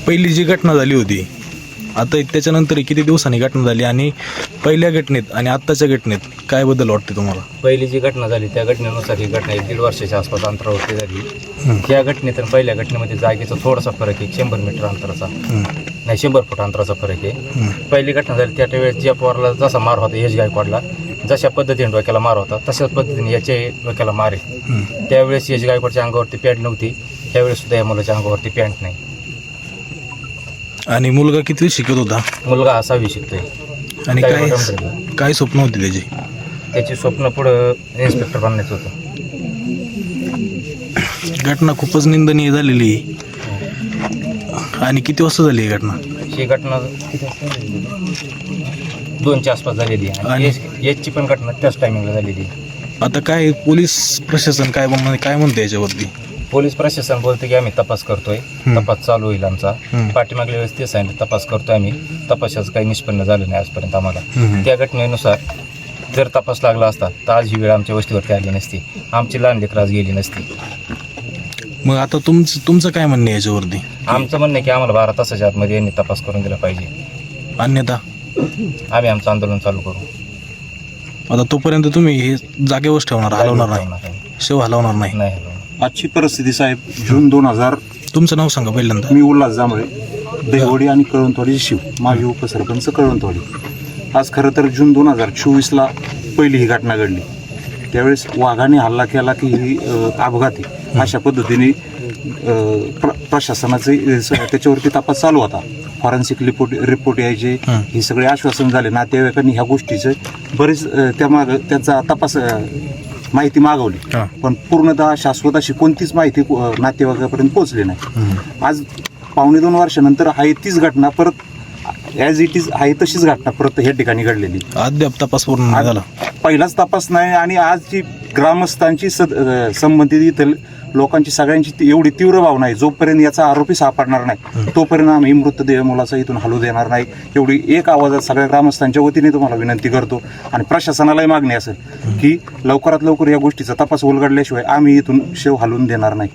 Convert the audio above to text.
पहिली जी घटना झाली होती, आता त्याच्यानंतर किती दिवसांनी घटना झाली आणि पहिल्या घटनेत आणि आत्ताच्या घटनेत काय बदल वाटते तुम्हाला? पहिली जी घटना झाली त्या घटनेनुसार ही घटना 1-1.5 वर्षाच्या आसपास अंतरावरती झाली. त्या घटनेत आणि पहिल्या घटनेमध्ये जागेचा थोडासा फरक आहे, 100 मीटर अंतराचा, नाही 100 फूट अंतराचा फरक आहे. पहिली घटना झाली त्या वेळेस ज्या पोराला जसा मार होता यश गायकवाडला, जशा पद्धतीने डोक्याला मार होता तशाच पद्धतीने याच्या डोक्याला मार आहे. त्यावेळेस यश गायकवाडच्या अंगावरती पॅन्ट नव्हती, त्यावेळेस सुद्धा या मुलाच्या अंगावरती पॅन्ट नाही. आणि मुलगा किती शिकत होता? मुलगा हा 6वी शिकतोय. आणि काय स्वप्न होती त्याची स्वप्न पुढं इन्स्पेक्टर बनण्याचं होतं. घटना खूपच निंदनीय झालेली आहे. आणि किती वाजता झाली ही घटना? ही घटना 2च्या आसपास झालेली आहे आणि याची पण घटना त्याच टायमिंगला झालेली आहे. आता काय पोलीस प्रशासन काय म्हणते याच्यावरती? पोलीस प्रशासन बोलते की आम्ही तपास करतोय, तपास चालू होईल आमचा. पाठीमागल्या वेळेस ते सांगितलं तपास करतोय आम्ही, तपासाचं काही निष्पन्न झालं नाही आजपर्यंत आम्हाला. त्या घटनेनुसार जर तपास लागला असता तर आज ही वेळ आमच्या वस्तीवरती आली नसती, आमची लहान लेकरं आज गेली नसती. मग आता तुमचं काय म्हणणं आहे याच्यावरती? आमचं म्हणणं आहे की आम्हाला 12 तासाच्या आतमध्ये यांनी तपास करून दिला पाहिजे, अन्यथा आम्ही आमचं आंदोलन चालू करू. आता तोपर्यंत तुम्ही हे जागेवर ठेवणार, हलवणार नाही, शेव हलवणार नाही? आजची परिस्थिती साहेब, जून 2000. तुमचं नाव सांगा पहिल्यांदा. मी उल्हास जांभळे, दहिवडी आणि कळवणतवाडी शिव, माजी उपसरपंच कळवणतवाडी. आज खरं तर जून 2024ला पहिली ही घटना घडली. त्यावेळेस वाघाने हल्ला केला की ही अपघाती अशा पद्धतीने प्रशासनाचे त्याच्यावरती तपास चालू होता. फॉरेन्सिक रिपोर्ट यायचे, हे सगळे आश्वासन झाले. नातेवाईकांनी ह्या गोष्टीचं बरेच त्यांचा तपास माहिती मागवली, पण पूर्णतः शाश्वत अशी कोणतीच माहिती नातेवाईकापर्यंत पोहोचली नाही. आज 2.25 वर्षानंतर आहे तीच घटना परत ॲज इट इज आहे तशीच घटना परत ह्या ठिकाणी घडलेली. अद्याप तपास पूर्ण नाही झाला, पहिलाच तपास नाही. आणि आज जी ग्रामस्थांची संबंधित इथं लोकांची सगळ्यांची एवढी तीव्र भावना आहे, जोपर्यंत याचा आरोपी सापडणार नाही तोपर्यंत आम्ही मृतदेह मुलाचा इथून हलू देणार नाही, एवढी एक आवाजात सगळ्या ग्रामस्थांच्या वतीने तुम्हाला विनंती करतो. आणि प्रशासनालाही मागणी असेल की लवकरात लवकर या गोष्टीचा तपास उलगडल्याशिवाय आम्ही इथून शेव हलवून देणार नाही.